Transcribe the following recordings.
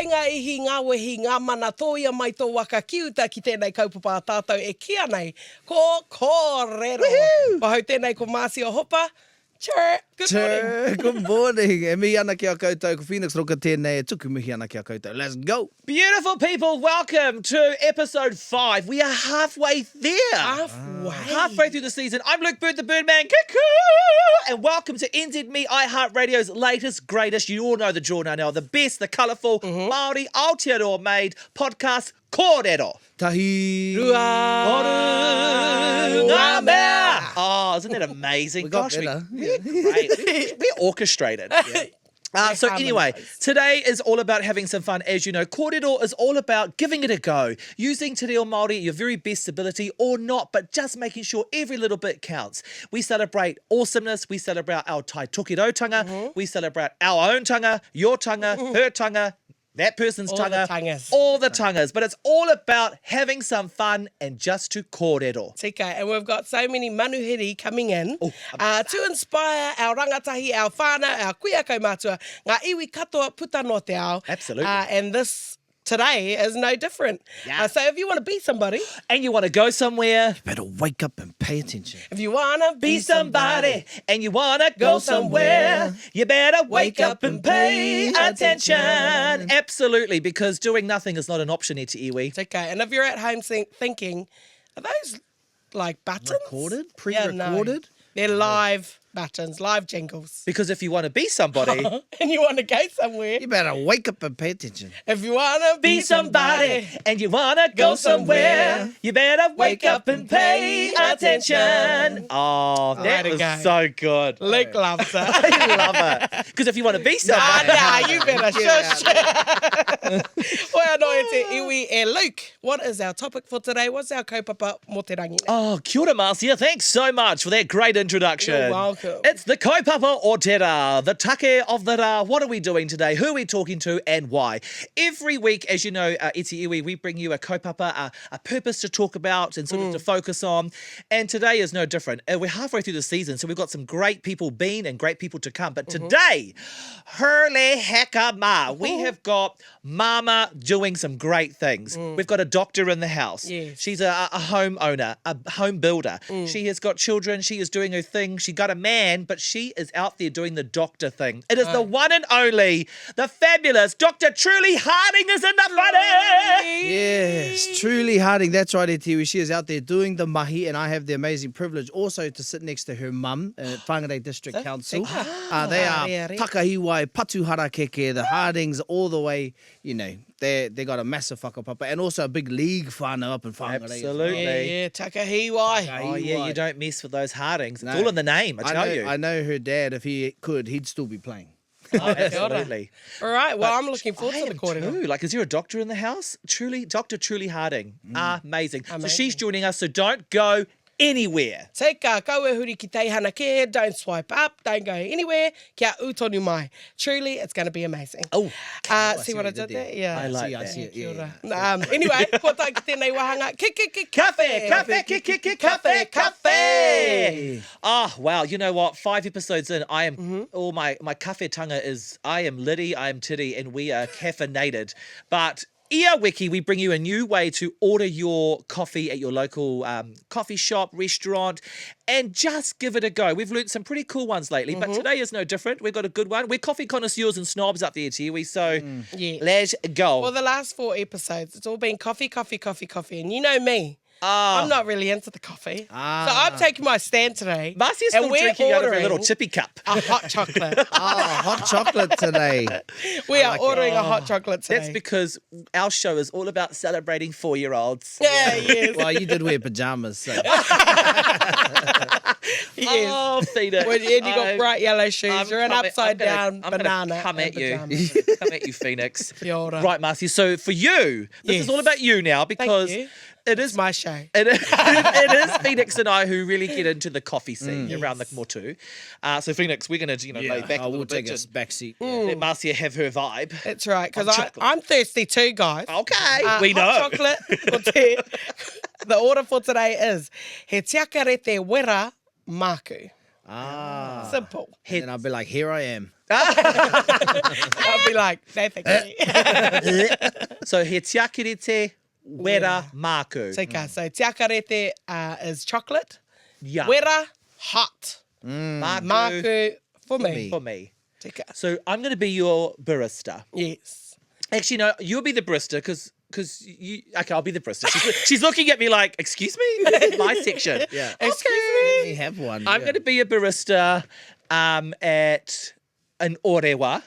Tainga ihi ngā wehi ngā mana tōia mai tō waka kiuta ki tēnei kaupapa a tātou e kia nei ko Kōrero. Wahau tēnei ko Māsia Hopa. Good morning. Good morning. E mihi ana ki a koutou, ko Phoenix roka tēnei, e tuku mihi ana ki a koutou. Let's go. Beautiful people, welcome to episode 5. We are halfway there. Halfway through the season. I'm Luke Bird, the Birdman. And welcome to NZME iHeartRadio's latest, greatest, you all know the draw now, the best, the colourful, Māori, Aotearoa made podcast, Kōrero. Tahi. Rua. Ngā mea. Oh, isn't that amazing? We got better. We're great. We're orchestrated. So anyway, today is all about having some fun. As you know, Kōrero is all about giving it a go, using te reo Māori your very best ability or not, but just making sure every little bit counts. We celebrate awesomeness, we celebrate our tai tokirotanga, we celebrate our own tanga, your tanga, her tanga, that person's tanga, all the tangas. But it's all about having some fun and just to kōrero. Tika, and we've got so many manuhiri coming in to inspire our rangatahi, our whāna, our kuia kaumātua, ngā iwi katoa puta no te ao. Absolutely. And this today is no different. Yeah. So if you want to be somebody, And you want to go somewhere, You better wake up and pay attention. if you want to be somebody, and you want to go somewhere, you better wake up and pay attention. Absolutely, because doing nothing is not an option here to iwi. Tika, and if you're at home thinking, are those like buttons? Recorded? Pre-recorded? They're live buttons, live jingles. Because if you want to be somebody, And you want to go somewhere, You better wake up and pay attention. if you want to be somebody, and you want to go somewhere, you better wake up and pay attention. Oh, that Way to was go. so good. Luke loves it. I love it. Because if you want to be somebody, You better shush. Oia noe te iwi e Luke. What is our topic for today? What's our kaupapa mo te rangi? Oh, kia ora, Marcia. Thanks so much for that great introduction. You're welcome. It's the kaupapa o te rā, the take of the rā. What are we doing today? Who are we talking to and why? Every week, as you know, Iti Iwi, we bring you a kaupapa, a purpose to talk about and sort of to focus on. And today is no different. We're halfway through the season, so we've got some great people been and great people to come. But today, hurle heka ma, we have got Mama doing some great things. We've got a doctor in the house. Yes. She's a homeowner, a home builder. She has got children. She is doing her thing. She got a man, but she is out there doing the doctor thing. It is the one and only, the fabulous Dr. Truly Harding is in the money. Yes, truly Harding. That's right, Etiwi. She is out there doing the mahi, and I have the amazing privilege also to sit next to her mum at Whāngarei District Council. They are Takahiwai, Patuhara Keke, the Hardings, all the way, you know, they got a massive whakapapa and also a big league whānau up in Whāngarei. Absolutely. Yeah, Takahiwai. Oh, yeah, you don't mess with those Hardings. It's all in the name, I tell you. I know her dad, if he could, he'd still be playing. Oh, absolutely. All right, well, I'm looking forward to the kōrero. Too. Like, is there a doctor in the house? Truly, Dr. Truly Harding. Amazing. So she's joining us, so don't go anywhere. Tika, kaua huri ki teihana ke, don't swipe up, don't go anywhere, kia utonu mai. Truly, it's going to be amazing. Oh, see what I did there? Yeah. I like I that. see it, Kia yeah. ora. Anyway, ko tai ki tēnei wahanga. Cafe. Oh, wow. You know what? 5 episodes in, I am, all my kawhetanga is, I am Liddy, I am Titty, and we are caffeinated. But Ia Wiki, we bring you a new way to order your coffee at your local coffee shop, restaurant, and just give it a go. We've learnt some pretty cool ones lately, but today is no different. We've got a good one. We're coffee connoisseurs and snobs up there, Tiwi, so Yes. let's go. Well, the last 4 episodes, it's all been coffee. And you know me. I'm not really into the coffee. So I'm taking my stand today. Marcia's and still we're drinking out of her ordering little tippy cup. a hot chocolate. Hot chocolate today. We are ordering a hot chocolate today. That's because our show is all about celebrating 4-year-olds. Yeah, yes. Well, you did wear pajamas, so. Yes. Oh, Phoenix. And you got bright yellow shoes. You're an upside down I'm banana. gonna come at you. pajamas. Come at you, Phoenix. Kia ora. Right, Marcia. So for you, this Yes. is all about you now because you. it is It's my show. It is Phoenix and I who really get into the coffee scene around the motu. So Phoenix, we're going to lay back a little we'll bit. take a Just back seat. let Marcia have her vibe. That's right, because Hot chocolate. I'm thirsty too, guys. Okay, we know. Hot chocolate. The order for today is he tiakare te wera māku. Ah. Simple. And then I'll be like, here I am. I'll be like, no, thank you. So he tiakarete wera māku. So tiakarete is chocolate. Yeah. Wera, hot. Māku For me. for me. Tika. So I'm going to be your barista. Yes. Actually, no, you'll be the barista because you. Okay, I'll be the barista. She's looking at me like, excuse me, this is my section. Yeah. Excuse Let me. me have one. I'm going to be a barista at an orewa.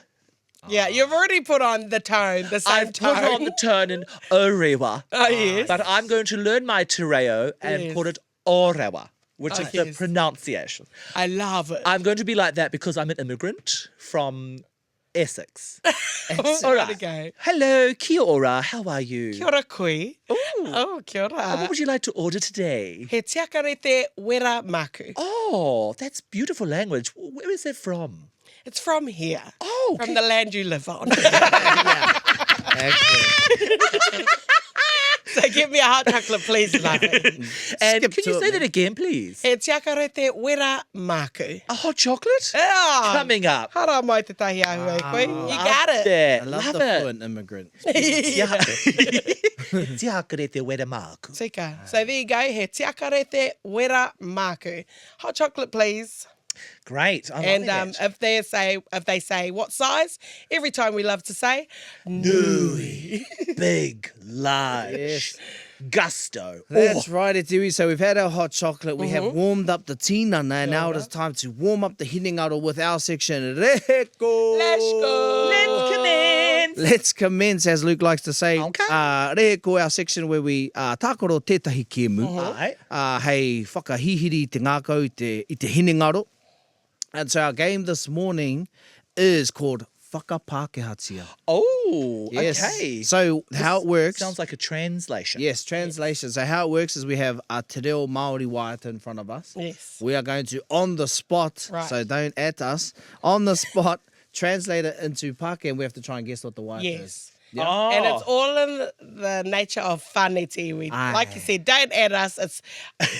Yeah, you've already put on the tone, the same I've tone. put on the turn in orewa. Oh, yes. But I'm going to learn my te reo and Yes. put it orewa, which is the yes. pronunciation. I love it. I'm going to be like that because I'm an immigrant from Essex. All right. Go. Hello, kia ora, how are you? Kia ora koe. Ooh. Oh, kia What ora. would you like to order today? He tiakarete wera maku. Oh, that's beautiful language. Where is that from? It's from here. Oh, From the land you live on. Actually. So give me a hot chocolate, please, love. And Skip can to you it, say that again, please? He tiakarete wera maku. A hot chocolate? Yeah. Coming up. Hara mai te tahi ahu e koe. You got it. That. I love Love the it. fluent immigrant. Tiakarete wera māku. Tika. So there you go. He tiakarete wera maku. Hot chocolate, please. Great. I'm And loving it. if they say what size, every time we love to say Nui. Big, large. Yes. Gusto. That's right, Etiwi. So we've had our hot chocolate. We have warmed up the tinana, and now it is time to warm up the hinengaro with our section. Reko. Let's go. Let's commence. Let's commence, as Luke likes to say. Okay. Reko, our section where we tākoro tētahi kēmu. Ai. Hei whakahihiri te ngākau i te hinengaro. And so our game this morning is called Whakapākehātia. Oh, Yes. okay. So how it works... Sounds like a translation. Yes, translation. So how it works is we have a te reo Māori waiata in front of us. Yes. We are going to, on the spot, Right. so don't at us, on the spot, translate it into Pākehā, and we have to try and guess what the waiata is. Yes. Yeah. Oh. And it's all in the nature of whaneti. Like you said, don't add us.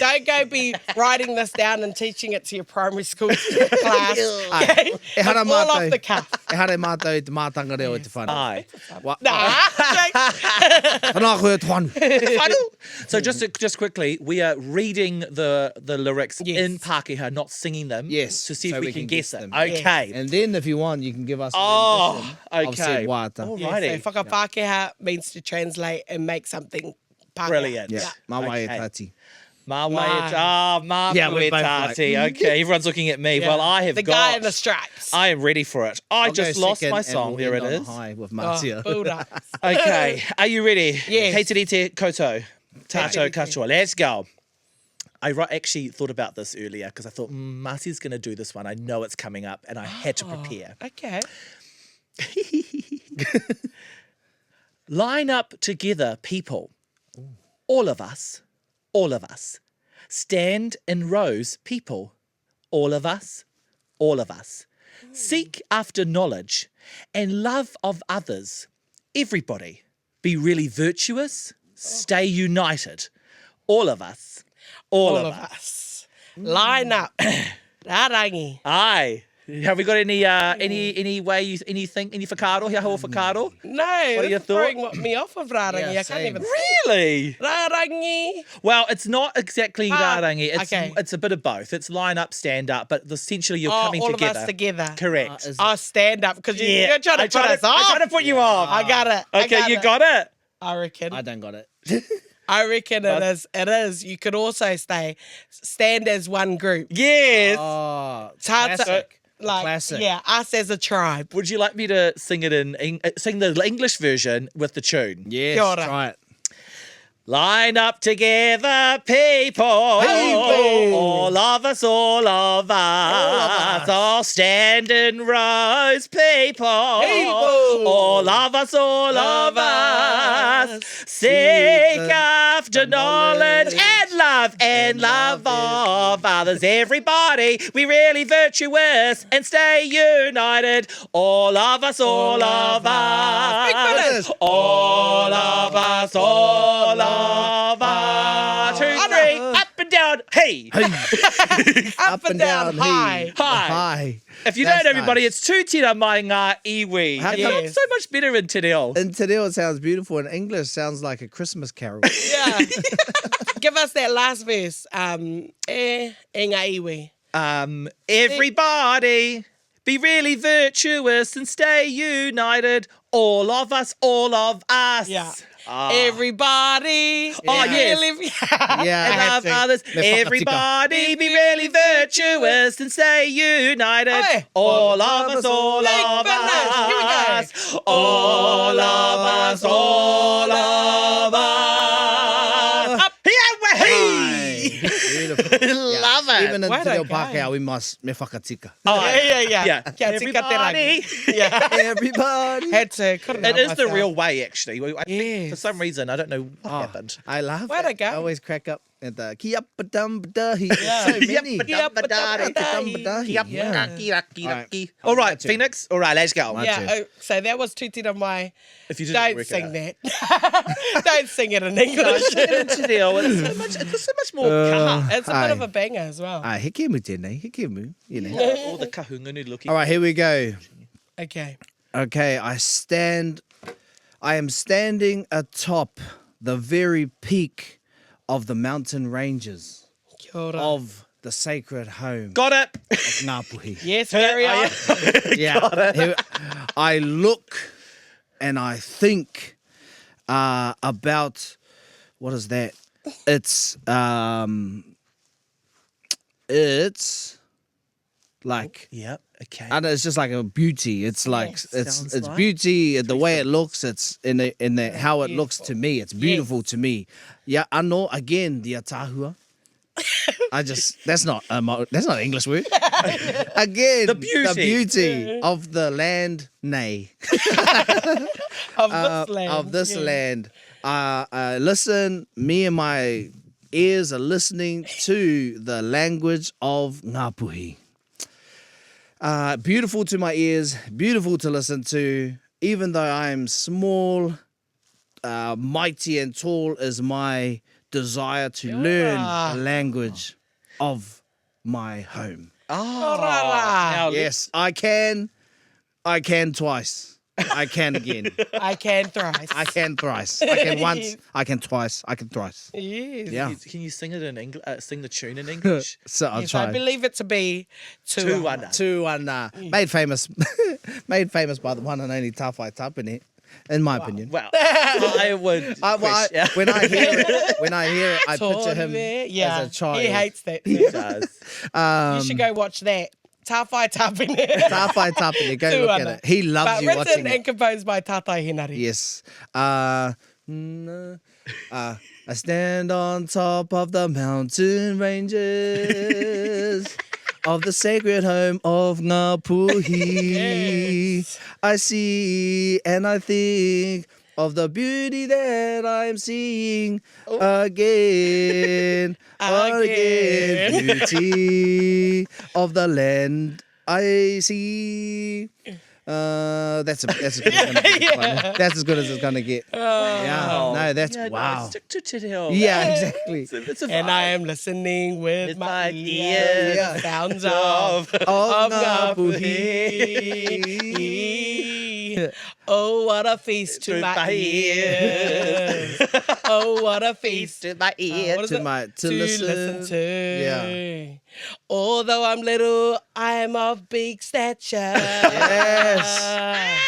Don't go be writing this down and teaching it to your primary school class. Okay? E It's hara all off mātou. the cuff. E hare mātou i te mātanga reo i te whānau. Aye. Whanau koe te whānau. So just quickly, we are reading the lyrics Yes. in Pākehā, not singing them. Yes, To see so if we we can can guess guess it. them. Okay. And then if you want, you can give us a Oh, rendition of said okay. waiata. All Yeah, righty. so whakapākehā means to translate and make something Pākehā. Brilliant. Yeah, mā wai e Okay. tati. Māku Yeah, we're e both tāti. right. Okay, everyone's looking at me. Yeah. Well, I have the got... guy in the stripes. I am ready for it. I I'll just go lost second my and song. we'll There it end on a is. high with Oh, Marcia. bulldogs. Okay, are you ready? Yes. Kei te rite koutou. Tātou Ready. katoa. Let's go. I actually thought about this earlier because I thought, Marcia's going to do this one. I know it's coming up and I had to prepare. Okay. Line up together, people. All of us. All of us. Stand in rows, people. All of us. All of us. Seek after knowledge and love of others. Everybody. Be really virtuous. Stay united. All of us. All of us. us. Line up. Rarangi. Aye. Have we got any way anything any whakaaro? He hoa whakaaro? No, What are your that's throwing me off of rarangi. Yeah, I can't same. even. Really? Rarangi. Well, it's not exactly rarangi. It's okay. it's a bit of both. It's line up, stand up, but essentially you're coming all together. of us together. Correct. Is- I'll stand up because you're trying to I put tried us off. I tried to put you off. I got it. Okay, you got it. I reckon. I don't got it. I reckon it is. It is. You could also stand as one group. Yes. Oh, It's hard to, classic. like, Classic. yeah, us as a tribe. Would you like me to sing it sing the English version with the tune? Yes, Kia ora. try it. Line up together, people. All of us, all of us. All stand in rows, people. All of us, all of us. Seek after knowledge and love of others. Everybody, we really virtuous and stay united. All of us, all of us. All of us, all of us. 2, 3, up and down down, hey. Up and down, high. Hi. If you don't That's know, everybody, nice. it's tūtira mai ngā iwi. How It come- sounds so much better in te reo. In Te Reo, it sounds beautiful. In English, sounds like a Christmas carol. Yeah. Give us that last verse. E ngā iwi. Everybody, be really virtuous and stay united. All of us, all of us. Yeah. Ah. Everybody. Oh, yes. Really- Yeah. And love others. Me whakatika. Everybody be really virtuous and stay united. Oi. All of us, all Big of finish. Here we go. us. All of us, all of us. Up. Beautiful. Love it. Even in What Te a Reo guy. Pākehā, we must me whakatika. Yeah. Kia tika te rangi. Everybody. Yeah. Everybody. Had to cut It is the real way, actually. I think Yes. for some reason, I don't know what happened. I laugh. What a guy. I always crack up at the ki up a dum da. He Yeah. so many. Yeah. All right, Phoenix. All right, let's go. Right. Yeah, so that was Tūtira Mai. If you didn't Don't work sing it that. Don't sing it in out. English. It's so much more kaha. It's a Aye. bit of a banger as well. Ah, heke mu tēnei, heke mu, you know. All the kahungunu looking. All right, here we go. Okay. Okay, I am standing atop the very peak of the mountain ranges Kia ora. of the sacred home Got it. of Ngāpuhi. Yes, carry on. Yeah. I look and I think about what is that? It's like Yep. Okay. I know it's just like a beauty. It's like Yes. it's Sounds like. beauty. The way it looks, it's in the how it looks to me. It's beautiful to me. Yeah, ano again the atahua. That's not an English word. Again, The beauty. beauty of the land, nay, Of this land. of this Yeah. land. Listen, me and my ears are listening to the language of Ngāpuhi. Beautiful to my ears, beautiful to listen to. Even though I'm small, mighty and tall is my desire to learn the language of my home. Oh, Ora. now Yes, I can twice. I can again. I can thrice. I can thrice. I can once. I can twice. I can thrice. Yes. Yeah. Can you sing it in English? Sing the tune in English. So I'll Yes, I try. believe it to be Two under. under. Two and made famous by the one and only Tawhai Tapine, in my opinion. Well, I would. question- When I hear it, I picture him Yeah, as a child. he hates that. He Too. does. You should go watch that. Tawhai Tapine. Tawhai Tapine, go look at it. He loves But you written watching and it. composed by Tatai Hinari. Yes. I stand on top of the mountain ranges of the sacred home of Ngāpuhi. Yes. I see and I think of the beauty that I'm seeing again. Again. Beauty of the land I see. That's as good as it's gonna get. That's as good as it's gonna get. Yeah. No, that's Yeah, wow. No, stick to Te Reo. Yeah, exactly. It's a And vibe. I am listening with With my my ears. ears. Sounds Of- of Ngāpuhi. Oh, what a feast to my ears. Oh, what a feast to my ear. What is To it? my- to listen listen. to. Yeah. Although I'm little, I am of big stature. Yes.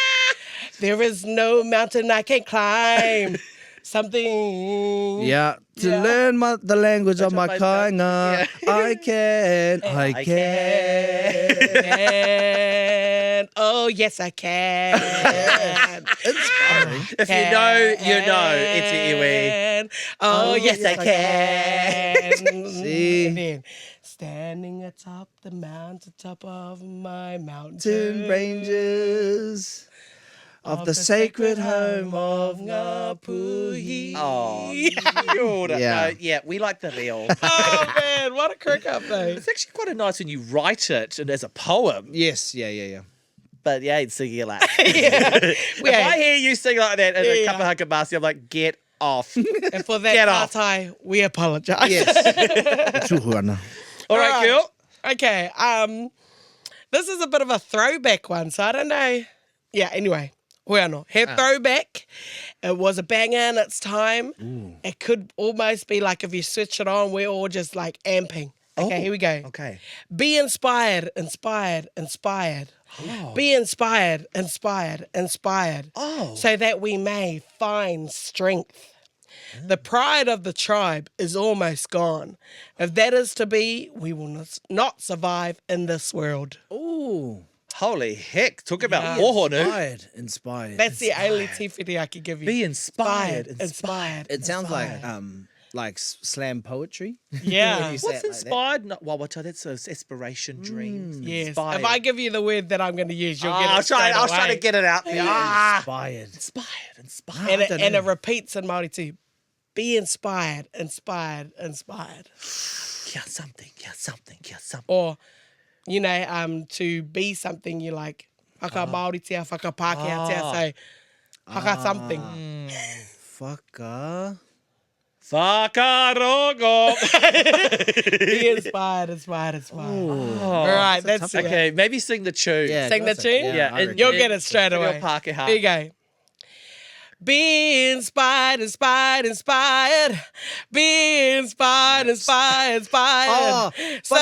There is no mountain I can climb. Something. Yeah, to Yeah. learn the language of of my my kainga, I can. And oh yes, I can. Inspiring. If you know, you know. It's iwi. Can. Oh yes, I can. See? And then, standing atop the mountaintop of my mountain Mountain ranges of the sacred home of Ngāpuhi. Oh, good. Yeah. Yeah, we like the reo. Oh man, what a crick up though. It's actually quite nice when you write it and as a poem. Yes, yeah. But yeah, it's singing like. Yeah. If I hear you sing like that in a Yeah. kapahaka masi, I'm like, get off. And for that, Get off. Tātai, we apologise. Yes. Tūhuana. All right, girl. Okay. This is a bit of a throwback one, so I don't know. Yeah, anyway. Well, her throwback. It was a banger in its time. It could almost be like if you switch it on, we're all just like amping. Okay, here we go. Okay. Be inspired, inspired, inspired. Be inspired, inspired, inspired. So that we may find strength. The pride of the tribe is almost gone. If that is to be, we will not survive in this world. Ooh. Holy heck. Talk about mohonu. Inspired. That's the only tifiti I could give you. Be inspired. Inspired. It sounds like slam poetry. Yeah. When you say What's it like inspired? No, well, that's aspiration, dreams. Yes. Inspired. If I give you the word that I'm going to use, you'll get it I'll try straight to away. get it out there. that. Inspired. Inspired. And it repeats in Māori too. Be inspired, inspired, inspired. Yeah, something. Or, to be something you like. Whaka Māori tia, whaka Pākehā tia. So, whaka something. Whaka. Whakarogo. Be inspired, inspired, inspired. All right, that's it. Okay, maybe sing the tune. Yeah, Sing the classic. tune? Yeah, I reckon. You'll get it straight Te reo away. Pākehā. Here you go. Be inspired, inspired, inspired. Be inspired, inspired, inspired. So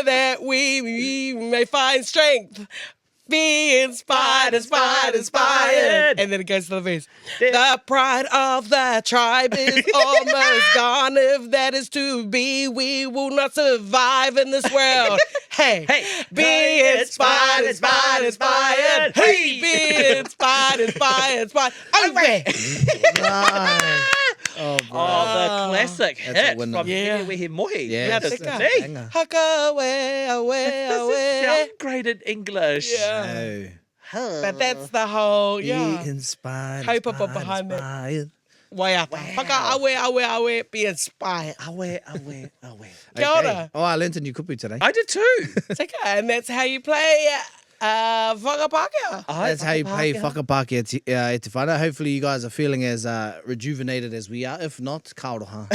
that we may find strength. Be inspired, inspired, inspired. And then it goes to the verse. The pride of the tribe is almost gone. If that is to be, we will not survive in this world. Hey, be inspired, inspired, inspired. Hey, be inspired, inspired, inspired. Okay. Nice. Oh, bro. Oh, the classic That's a hit winner. from Yeah. Wehe Mohi. Yeah, that's that's it. a banger. Haka away, away, away. Sound great in English. Yeah. No. But that's the whole, Be yeah. inspired. Kaupapa inspired, behind that. inspired. Waiata. Haka away, away, away. Be inspired. Away. Kia ora. Okay. Oh, I learned a new kupu today. I did too. Tika, and that's how you play Whakapākea. That's how you play whakapākea e te whana. Hopefully you guys are feeling as rejuvenated as we are. If not, kaoroha.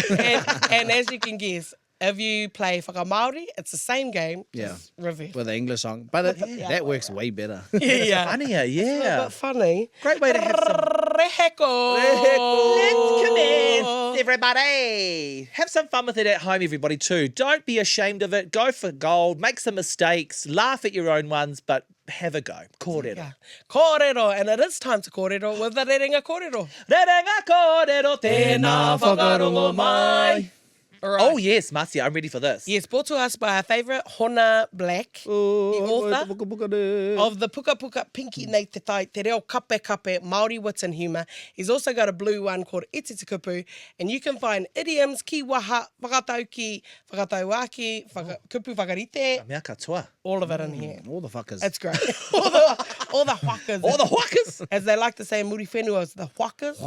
And as you can guess, if you play Māori, it's the same game, just reverse. With the English song. But that works way better. Yeah. Funnier, A yeah. bit funny. Great way to have some. Reheko. Let's commence, everybody. Have some fun with it at home, everybody, too. Don't be ashamed of it. Go for gold. Make some mistakes. Laugh at your own ones, but have a go. Kōrero. Yeah. Kōrero. And it is time to kōrero with the Rerenga Kōrero. Rerenga kōrero, tēnā whakarongo mai. All right. Oh, yes, Marcia, I'm ready for this. Yes, brought to us by our favourite Hona Black, the author of the Puka Puka Pinky Nei Te Tai, Te Reo Kape Kape, Māori Wits and Humour. He's also got a blue one called Iti Te Kupu, and you can find idioms, ki waha, whakatauki, whakatauaki, kupu whakarite, Mea katoa. all of it in here. All the fuckers. It's great. all the whakas. All the whakas. As they like to say in Muri Whenua, it's the whakas.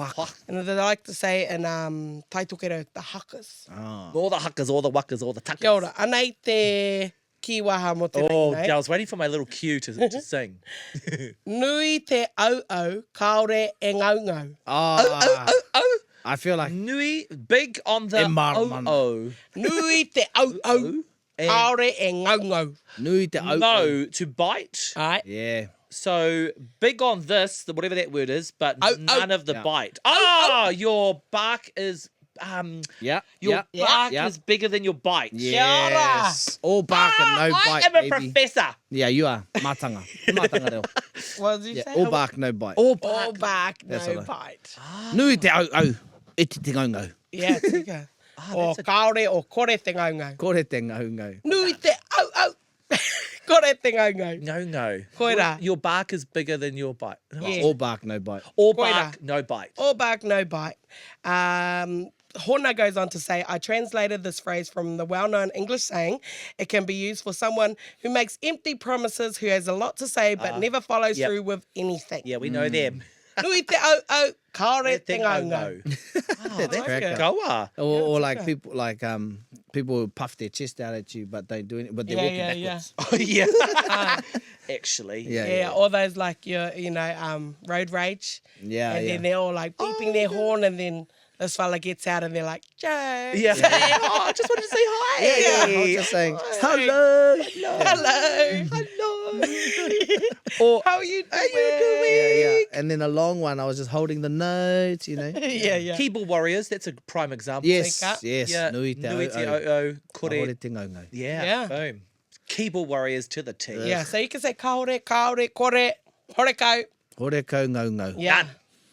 And they like to say in Taitokero, the hakas. All the huckers, all the wakas, all the tuckers. Kia ora, anei te kiwaha mo te Oh, rei, yeah, I was waiting for my little cue to sing. Nui te au, kaore e ngau. Oh. I feel like Nui, big on the oh. Nui te au, kaore e ngau. nui te au. No, to bite. Alright. Yeah. So big on this, whatever that word is, but none of the Yeah. bite. Your bark is Yeah. your bark is bigger than your bite. Yes. All bark and no bite, I am a baby. professor. Yeah, you are. Mātanga. Mātanga reo. What did you Yeah, say? all bark, no bite. All All bark. back, That's no all right. bite. Nui te au. Iti te ngaungau. Yeah, tika. O kaore o kore te ngau. Kore te ngaungau. Nui te au. Kore te ngau. No. Koira. Your bark is bigger than your bite. Yeah. All bark, no bite. All Koira. bark, no bite. All back, no bite. Hona goes on to say, I translated this phrase from the well-known English saying, it can be used for someone who makes empty promises, who has a lot to say, but never follows yep. through with anything. Yeah, we know them. Nui te au, kaore te ngaungau. That's cracker. goa. Or like people people puff their chest out at you, but they doing it, but they're walking backwards. Oh, yeah. Actually. Yeah. Or those like road rage. Yeah, And then they're all like beeping their horn, and then this fella gets out and they're like, Joe. Yeah. Oh, I just wanted to say hi. Yeah. I was just saying, hello. Or how are you doing? Yeah. And then a long one, I was just holding the notes, Yeah. Keyboard warriors, that's a prime example. Yes. Yeah. Nui te Nui te au. au, kore. Ahore te ngaungau. Yeah. Boom. Keyboard warriors to the T. Yeah, so you can say kaore, kore, horekau. Horekau ngaungau. Yeah.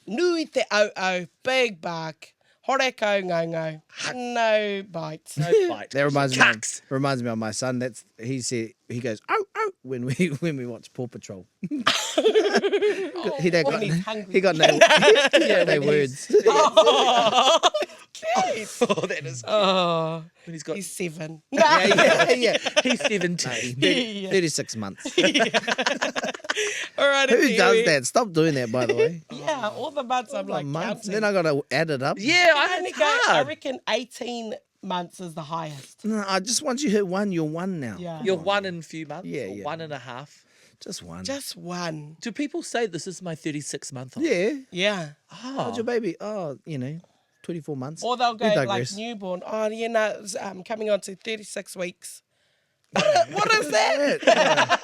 Nui te au, big buck. Horekau ngaungau. No bites. No bite. That reminds Cucks. me of my son. He goes oh when we watch Paw Patrol. When he's hungry. He got no words. Oh, cute. Oh, that is. Oh, When he's got. he's 7. yeah. He's 17. 36 months. All right. Who does that? Stop doing that, by the way. Yeah, all the months I'm like Months. counting. Then I got to add it up. Yeah, I it's go, I hard. reckon 18 months is the highest. No, I just once you hit one, you're one now. Yeah. You're one in a few months. Yeah, or yeah. 1.5. Just one. Just one. Do people say this is my 36th month? Yeah. Yeah. How's your baby? Oh, 24 months. Or they'll go We like digress. newborn. Oh, it's coming on to 36 weeks. What is that?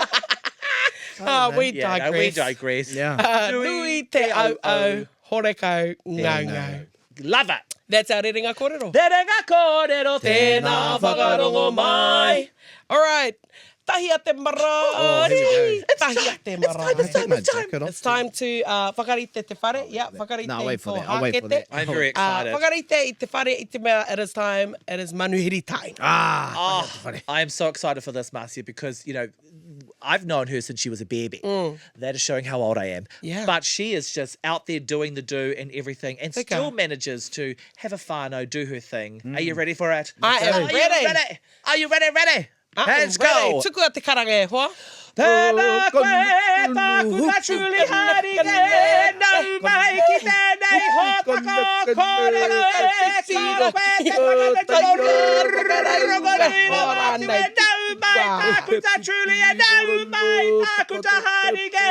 We Yeah, digress. no, we digress. Yeah. Nui te au, horekau ngaungau. Love it. That's our rerenga kōrero. Te renga kōrero, Tēnā whakarongo mai. All right. Tahia te marae. here we go. Tahia te marae. Take my jacket off. It's time to whakarite te whare. Yeah, whakarite No, I'll wait for ko that. I'll wait for hakete. that. I'm very excited. Whakarite I te whare I te mea. It is time. It is manuhiri time. Oh, I am so excited for this, Marcia, because, I've known her since she was a baby. That is showing how old I am. Yeah. But she is just out there doing the do and everything and Tika. still manages to have a whānau, do her thing. Are you ready for it? I am Are you ready. ready? Are you ready? Ready? Let's Ready. go. Tuku a te karanga e hoa. Tēnā koe, tākuta tūli harike, nau mai ki tēnei hōtaka kōrero e, kāra koe te whakatiko nau mai tākuta tūli e, nau mai tākuta harike.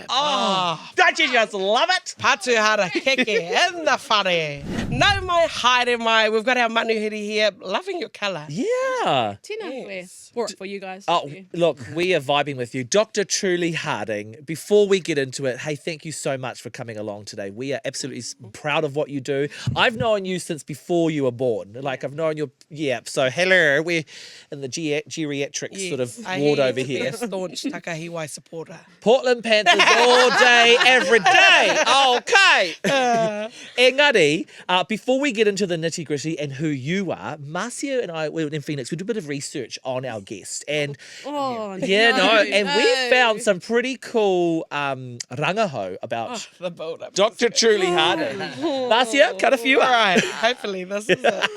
Oh, don't you just love it? Patuhara keke in the whare. No mai haere mai. We've got our manuhiri here. Loving your colour. Yeah. Tina, Yes. we brought it for you guys. Oh, look, we are vibing with you. Dr. Truly Harding, before we get into it, hey, thank you so much for coming along today. We are absolutely proud of what you do. I've known you since before you were born. Like, I've known your, so hello, we're in the geriatrics sort of I ward hear over you've been here. a staunch Takahiwai supporter. Portland Panthers all day, every day. Okay. Engari, before we get into the nitty gritty and who you are, Marcia and I were in Phoenix. We did a bit of research on our guest, and and we found some pretty cool rangaho about The build-up. Dr. Truly Harding. Marcia, cut a few All up. right, hopefully this is it.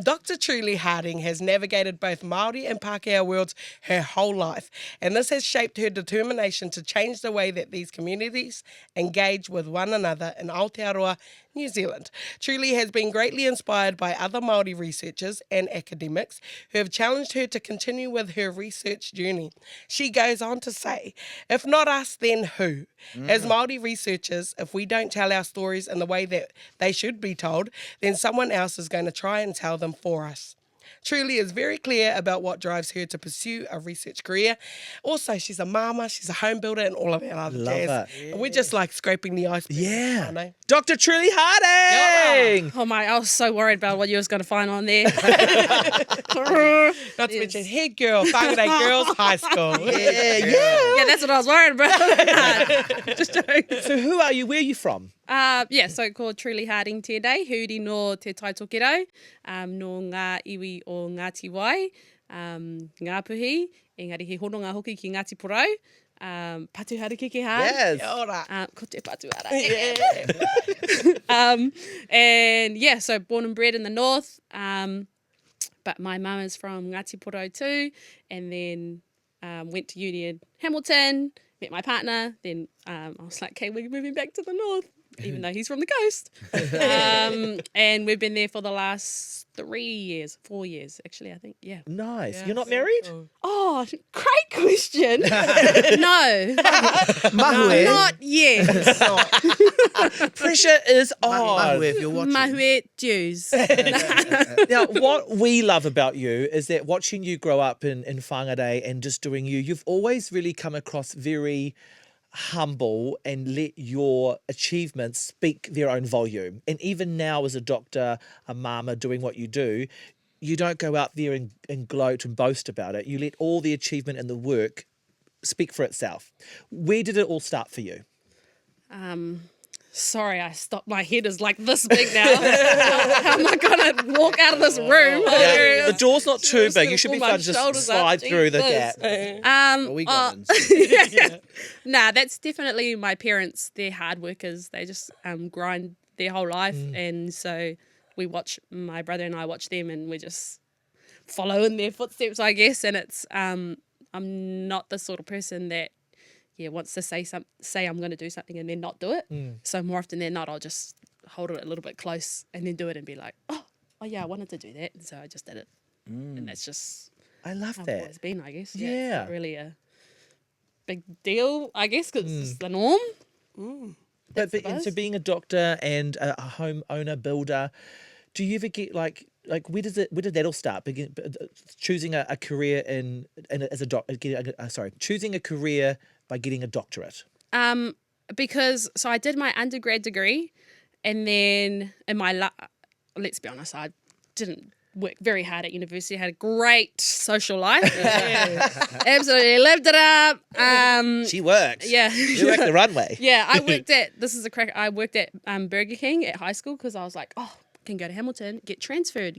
Dr. Truly Harding has navigated both Māori and Pākehā worlds her whole life, and this has shaped her determination to change the way that these communities engage with one another in Aotearoa, New Zealand. Truly has been greatly inspired by other Māori researchers and academics who have challenged her to continue with her research journey. She goes on to say, if not us, then who? As Māori researchers, if we don't tell our stories in the way that they should be told, then someone else is going to try and tell them for us. Truly is very clear about what drives her to pursue a research career. Also, she's a mama, she's a home builder, and all of that other Love jazz. it. And we're just like scraping the iceberg. Yeah. I know. Dr. Truly Harding. Oh my, I was so worried about what you was going to find on there. Not to mention head girl, Whāngarei Girls High School. Yeah, that's what I was worried about. Just joking. So who are you? Where are you from? So called Truly Harding tēnei, huri no te taitokero, no ngā iwi o Ngāti Wai, Ngāpuhi, engari he hononga hoki ki Ngāti Porou, Patuhara keke hā. Yes. Kia ora. Ko te patuhara. So born and bred in the north, but my mum is from Ngāti Porou too, and then went to uni in Hamilton, met my partner. Then I was like, okay, we're moving back to the north, even though he's from the coast. And we've been there for the last 4 years, actually, I think. Yeah. Nice. Yeah. You're not married? Oh, great question. No, Mahue. not yet. Pressure is on. Mahue, if you're watching. Mahue Jews. Now, what we love about you is that watching you grow up in Whāngarei and just doing you've always really come across very humble and let your achievements speak their own volume. And even now as a doctor, a mama, doing what you do, you don't go out there and gloat and boast about it. You let all the achievement and the work speak for itself. Where did it all start for you? Sorry, I stopped. My head is like this big now. How am I going to walk out of this room? Yeah, the door's not too Just big. gonna You should be pull fun my to just shoulders up. slide through the Jesus. gap. We got Nah, that's definitely my parents. They're hard workers. They just grind their whole life. And so my brother and I watch them, and we just follow in their footsteps, I guess. And it's, I'm not the sort of person that, wants to say I'm going to do something and then not do it. So more often than not, I'll just hold it a little bit close and then do it and be like, oh yeah, I wanted to do that. And so I just did it. And that's just I love how I've that. always been, I guess. Yeah. It's not really a big deal, I guess, because it's just the norm. But the buzz. so being a doctor and a homeowner builder, do you ever get like where did that all start? Choosing a career choosing a career by getting a doctorate. Because I did my undergrad degree, and then in my let's be honest, I didn't work very hard at university. I had a great social life. Absolutely lived it up. She worked. Yeah. You worked the runway. Yeah, I worked at Burger King at high school because I was like, I can go to Hamilton, get transferred,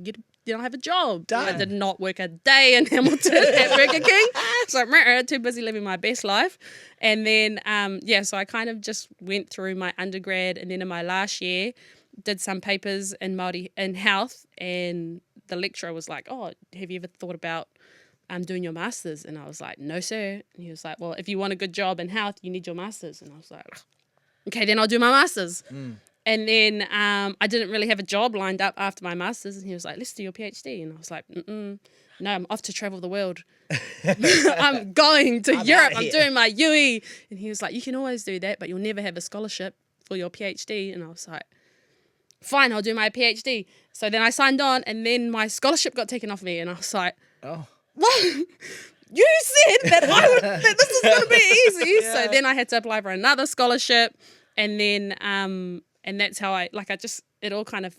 have a job. Done. I did not work a day in Hamilton at Burger King. So I'm too busy living my best life. And then, so I kind of just went through my undergrad, and then in my last year, did some papers in Māori in health, and the lecturer was like, oh, have you ever thought about doing your master's? And I was like, no, sir. And he was like, well, if you want a good job in health, you need your master's. And I was like, okay, then I'll do my master's. And then I didn't really have a job lined up after my master's, and he was like, let's do your PhD. And I was like, no, I'm off to travel the world. I'm going to Europe. I'm doing my UE. And he was like, you can always do that, but you'll never have a scholarship for your PhD. And I was like, fine, I'll do my PhD. So then I signed on, and then my scholarship got taken off me, and I was like, Oh. what? You said that that this is going to be easy. Yeah. So then I had to apply for another scholarship, and then and that's how it all kind of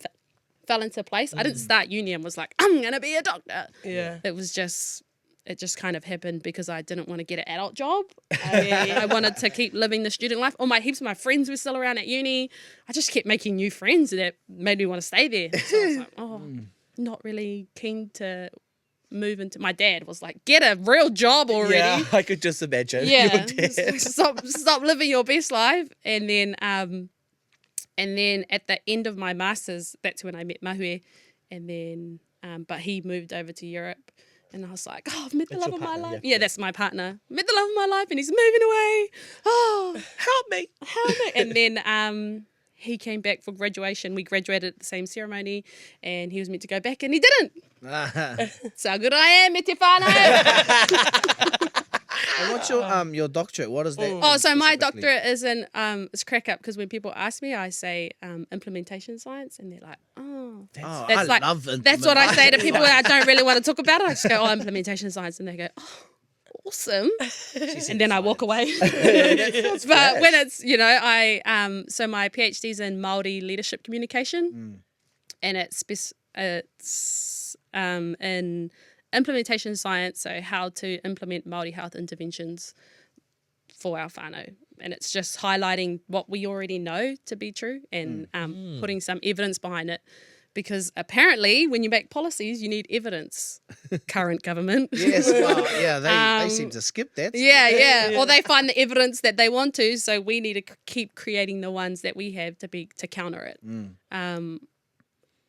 fell into place. I didn't start uni and was like, I'm going to be a doctor. Yeah. It just kind of happened because I didn't want to get an adult job. I wanted to keep living the student life. Heaps of my friends were still around at uni. I just kept making new friends that made me want to stay there. So I was like, not really keen to move into. My dad was like, get a real job already. Yeah, I could just imagine. Yeah, stop living your best life. And then at the end of my master's, that's when I met Mahue. And then, but he moved over to Europe. And I was like, I've met the love of my life. Yeah, that's my partner. Met the love of my life, and he's moving away. Oh, Help me. And then he came back for graduation. We graduated at the same ceremony, and he was meant to go back, and he didn't. So good I am, me te whānau. And what's your doctorate? What is that? Oh, so my specifically? doctorate is in it's crack up because when people ask me, I say implementation science, and they're like, I love that's what I say to people when I don't really want to talk about it. I just go, implementation science, and they go, oh, awesome, and then I walk away. But when it's so my PhD's in Māori leadership communication, and it's in implementation science, so how to implement Māori health interventions for our whānau. And it's just highlighting what we already know to be true and putting some evidence behind it. Because apparently when you make policies, you need evidence, current government. Yes, well, yeah, they seem to skip that. Yeah. Or they find the evidence that they want to, so we need to keep creating the ones that we have to counter it.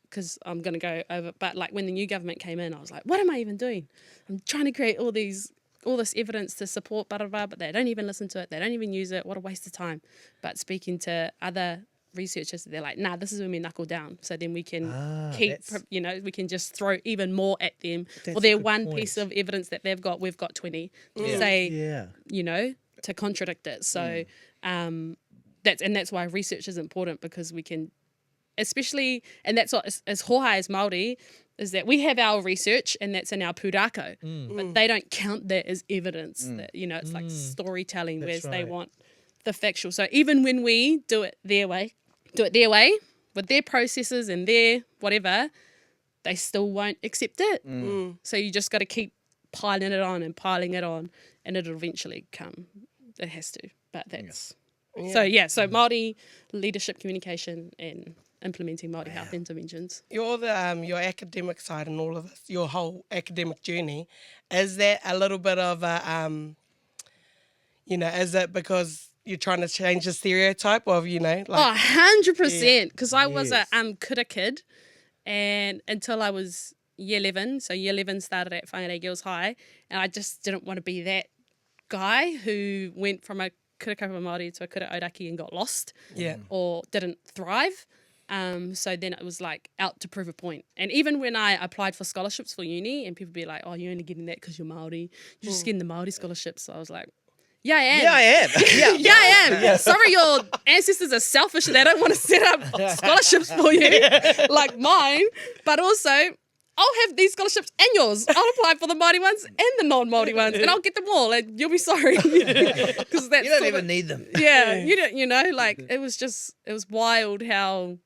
Because I'm going to go over, but like when the new government came in, I was like, what am I even doing? I'm trying to create all these all this evidence to support blah, blah, blah, but they don't even listen to it. They don't even use it. What a waste of time. But speaking to other researchers, they're like, nah, this is when we knuckle down. So then we can we can just throw even more at them for their one piece of evidence that they've got. We've got 20 to say, to contradict it. So that's why research is important, because we can, especially, and that's what as hohai, as Māori, is that we have our research and that's in our pūrākau, but they don't count that as evidence. That it's like storytelling, whereas they want the factual. So even when we do it their way with their processes and their whatever, they still won't accept it. So you just got to keep piling it on and piling it on, and it'll eventually come. It has to. But that's so Māori leadership, communication, and implementing Māori health interventions. Your your academic side and all of this, your whole academic journey, is that a little bit of a is it because you're trying to change the stereotype of 100%, because I was a kura kid, and until I was year 11, so year 11 started at Whāngarei Girls High, and I just didn't want to be that guy who went from a Kura Kaupapa Māori to a kura auraki and got lost or didn't thrive. So then it was like out to prove a point. And even when I applied for scholarships for uni, and people be like, oh, you're only getting that because you're Māori, you're just getting the Māori scholarships. So I was like, yeah, I am. Yeah, I am. Yeah, I am. Sorry, your ancestors are selfish and they don't want to set up scholarships for you like mine. But also, I'll have these scholarships and yours. I'll apply for the Māori ones and the non-Māori ones, and I'll get them all, and you'll be sorry. Because that's You don't even need them. Yeah, you don't. Like it was wild how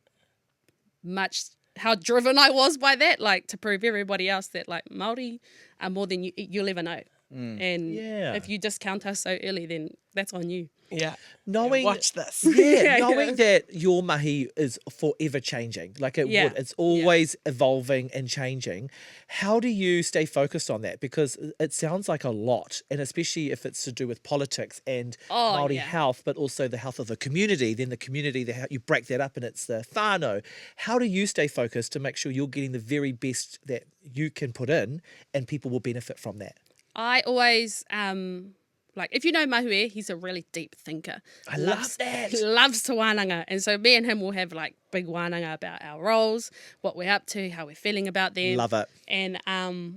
driven I was by that, like to prove everybody else that like Māori are more than you'll ever know. And if you discount us so early, then that's on you. Yeah. Knowing, watch this. Knowing that your mahi is forever changing, like it would, it's always evolving and changing. How do you stay focused on that? Because it sounds like a lot, and especially if it's to do with politics and Māori health, but also the health of the community, then the community, you break that up and it's the whānau. How do you stay focused to make sure you're getting the very best that you can put in and people will benefit from that? I always, if you know Mahue, he's a really deep thinker. I love that. He loves to wānanga. And so me and him will have like big wānanga about our roles, what we're up to, how we're feeling about them. Love it. And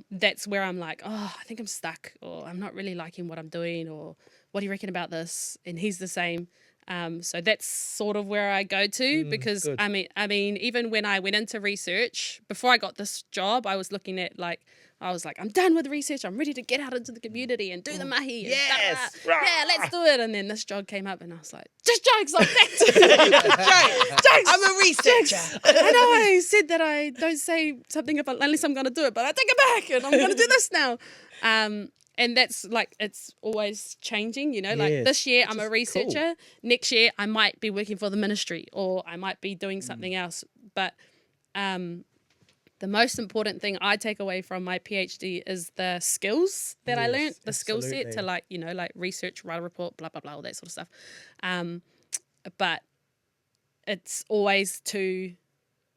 that's where I'm like, I think I'm stuck, or I'm not really liking what I'm doing, or what do you reckon about this? And he's the same. So that's sort of where I go to, because good. I mean, even when I went into research, before I got this job, I was looking at I was like, I'm done with research. I'm ready to get out into the community and do the mahi. And yeah, let's do it. And then this job came up, and I was like, just jokes like that. Jokes. I'm a researcher. I know I said that I don't say something unless I'm going to do it, but I take it back, and I'm going to do this now. And that's like, it's always changing, this year I'm a researcher. Cool. Next year I might be working for the ministry, or I might be doing something else. But the most important thing I take away from my PhD is the skills that I learned, the skill set to like research, write a report, blah, blah, blah, all that sort of stuff. But it's always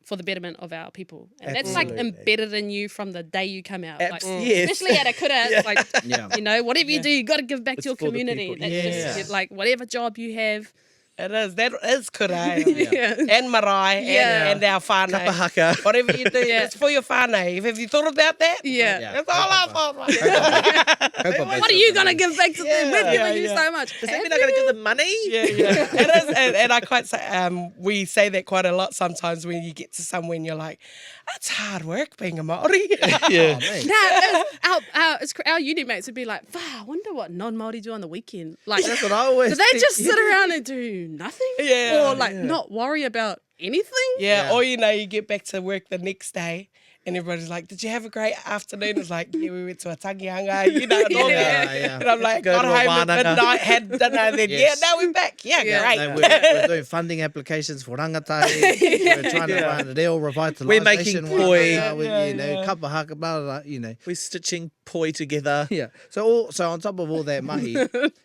for the betterment of our people. And that's like embedded in you from the day you come out. Especially at a kura, whatever you do, you got to give back to your community. That's just like whatever job you have. It is. That is kura. And marae and our whānau. Kapahaka. Whatever you do, it's for your whānau. Have you thought about that? It's all our fault. What are you going to give back to them? We've given you so much. Does that mean I'm going to give them money? It is. And I quite say, we say that quite a lot sometimes when you get to somewhere and you're like, that's hard work being a Māori. Our uni mates would be like, I wonder what non-Māori do on the weekend. Like, that's what I always do they just sit around and do nothing? Or not worry about anything? Or you get back to work the next day and everybody's like, did you have a great afternoon? It's like, we went to a tangihanga, and all that. And I'm like, got home at midnight, had dinner, then now we're back. Great. We're doing funding applications for rangatai. We're trying to run reo revitalisation. We're making poi. Kapahaka, blah, We're stitching poi together. So on top of all that mahi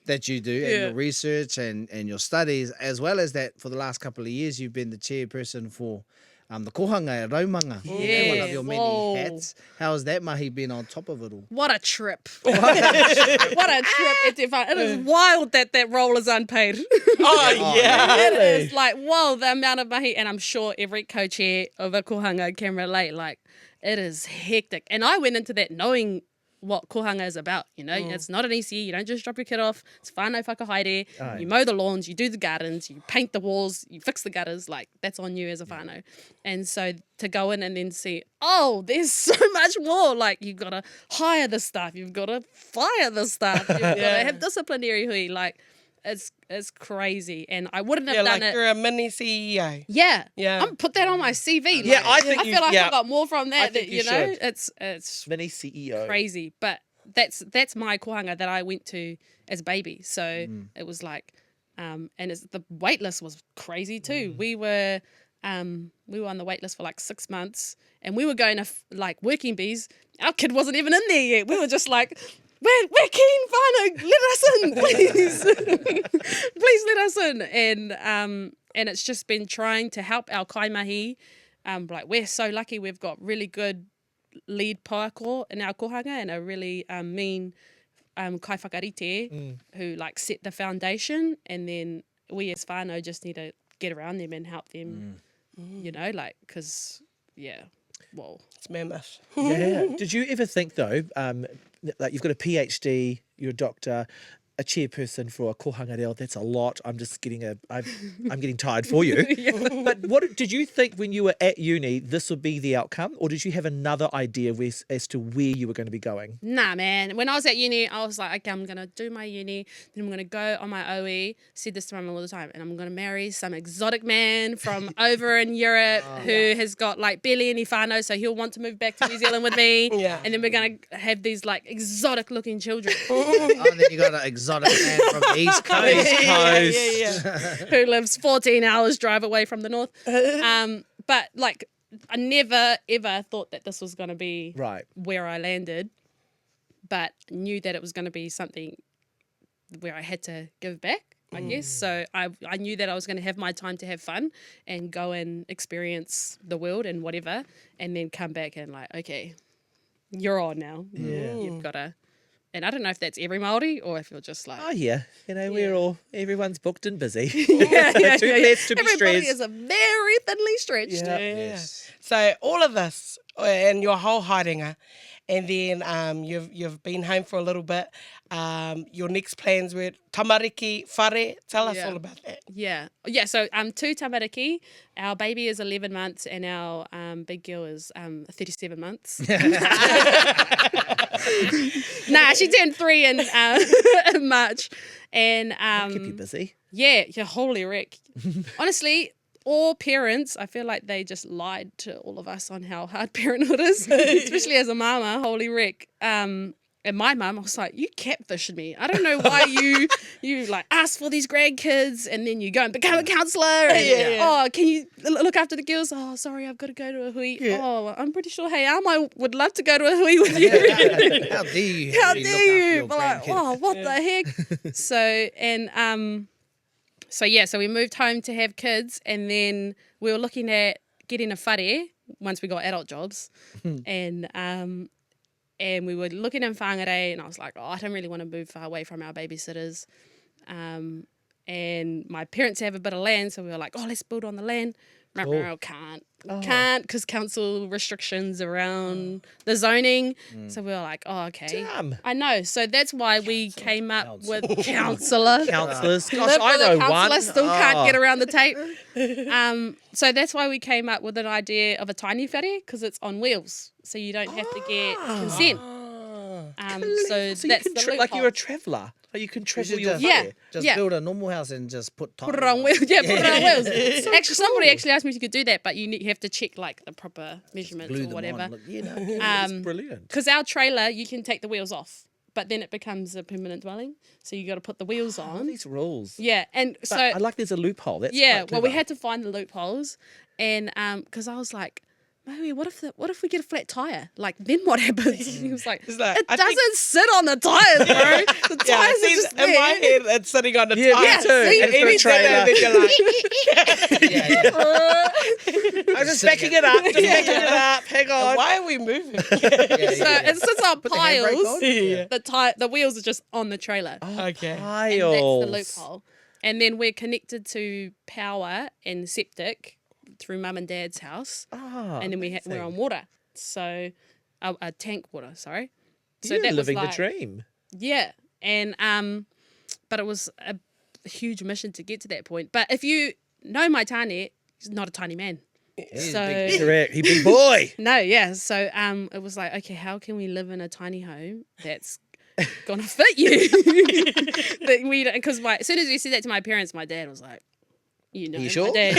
that you do, and your research and your studies, as well as that, for the last couple of years, you've been the chairperson for the kohanga e Raumanga. Yes. One of your many Whoa. hats. How has that mahi been on top of it all? What a trip. What a trip. It is wild that role is unpaid. Oh, yeah. It is like, whoa, the amount of mahi. And I'm sure every co-chair of a kohanga can relate. Like, it is hectic. And I went into that knowing what kohanga is about, you know. It's not an easy, you don't just drop your kid off. It's whānau whakahaere. Aye. You mow the lawns, you do the gardens, you paint the walls, you fix the gutters. Like, that's on you as a whānau. And so to go in and then see, oh, there's so much more. Like, you've got to hire the staff, you've got to fire the staff, you've got to have disciplinary hui. Like, it's crazy. And I wouldn't have done like it. you're a mini CEO. Yeah. Yeah. I'm put that on my CV. Yeah, like, I think I feel like yeah. I got more from I that, think you know. should. It's Mini CEO. crazy, but that's my kohanga that I went to as a baby. So it was like, and the wait list was crazy too. We were on the wait list for like 6 months, and we were going to like working bees. Our kid wasn't even in there yet. We were just like, we're keen, whānau, let us in, please, please let us in. And it's just been trying to help our kaimahi. Like, we're so lucky we've got really good lead pāko in our kohanga and a really mean kai whakarite who like set the foundation, and then we as whānau just need to get around them and help them, you know, like, because, whoa. It's mammoth. Yeah. Did you ever think though, like you've got a PhD, you're a doctor, a chairperson for a kohanga reo, that's a lot. I'm just getting I'm getting tired for you. But what did you think when you were at uni this would be the outcome, or did you have another idea as to where you were going to be going? Nah, man. When I was at uni, I was like, okay, I'm going to do my uni, then I'm going to go on my OE, said this to my mum all the time, and I'm going to marry some exotic man from over in Europe who has got like barely any whānau, so he'll want to move back to New Zealand with me. Yeah. And then we're going to have these like exotic looking children Oh, and then you got an exotic man from the East Coast. who lives 14 hours drive away from the north. But like, I never ever thought that this was going to be Right. where I landed, but knew that it was going to be something where I had to give back, I guess. So I knew that I was going to have my time to have fun and go and experience the world and whatever, and then come back and like, okay, you're on now. Yeah. You've got to. And I don't know if that's every Māori or if you're just like... Oh yeah, you know, everyone's booked and busy. yeah, Too blessed to be Everybody stressed. is a very thinly stretched. Yeah. Yes. So all of this and your whole haerenga, and then you've been home for a little bit. Your next plans were tamariki, whare. Tell us all about that. Yeah. So two tamariki. Our baby is 11 months and our big girl is 37 months. Nah, she turned 3 in March. And Keep you busy. yeah, holy wreck. Honestly, all parents, I feel like they just lied to all of us on how hard parenthood is, especially as a mama, holy wreck. And my mum, I was like, you catfished me. I don't know why you like ask for these grandkids and then you go and become a counsellor. And, oh, can you look after the girls? Oh, sorry, I've got to go to a hui. Yeah. Oh, I'm pretty sure, hey, I would love to go to a hui with you. How dare you? How really dare you? look But like, after your grandkids? oh, what the heck? So we moved home to have kids, and then we were looking at getting a whare once we got adult jobs. And we were looking in Whāngarei, and I was like, oh, I don't really want to move far away from our babysitters. And my parents have a bit of land, so we were like, oh, let's build on the land. Cool. Can't because council restrictions around the zoning. So we were like, oh, okay. Damn. I know. So that's why we came up with counsellor. Counsellors. Gosh, Live I with a know counsellor, one. still can't get around the tape. So that's why we came up with an idea of a tiny whare, because it's on wheels, so you don't have to get consent. So So that's you can the like you're a loophole. traveller. Like you can You travel should your just, whare. just build a normal house and just put Put it on wheels. Yeah, put it on wheels. Actually, somebody actually asked me if you could do that, but you have to check like the proper measurements glue or them whatever. on. Look, you know. That's brilliant. Because our trailer, you can take the wheels off, but then it becomes a permanent dwelling. So you got to put the wheels All on. these rules. Yeah, and But so I like there's a loophole. That's yeah. quite Well, we clever. had to find the loopholes, and because I was like, Maui, what if we get a flat tire? Like, then what happens? He was like, It's like, it I doesn't think- sit on the tires, bro. The Yeah, tires see, are just in there. my head, it's sitting on the Yeah, tire. me too. see? And it's got a Anything trailer. that you're like, I'm just backing it up. Just backing it up. Hang on. why are we moving? So it sits on the handbrake piles. on? The wheels are just on the trailer. Okay. And Piles. that's the loophole. And then we're connected to power and septic through mum and dad's house. Ah, And then we're on water. So, tank water, sorry. So you're that living was like, the dream. Yeah. And, but it was a huge mission to get to that point. But if you know my tane, he's not a tiny man. So, Correct. He big boy. no, yeah. So it was like, okay, how can we live in a tiny home that's gonna fit you? Because as soon as we said that to my parents, my dad was like, you know, You my sure? dad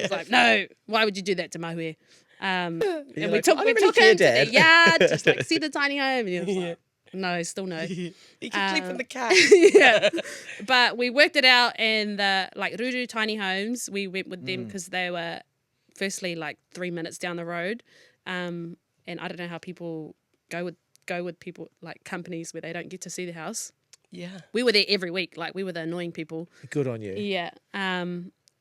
was like, no, why would you do that to Maui? And we like, took "I we don't really took care, him to Dad." the yard, just like see the tiny home, and he was like, no, still no. You can sleep in the car. Yeah, but we worked it out, and the like Ruru tiny homes, we went with them because they were firstly like 3 minutes down the road, and I don't know how people go with people like companies where they don't get to see the house. Yeah. We were there every week, like we were the annoying people. Good on you. Yeah.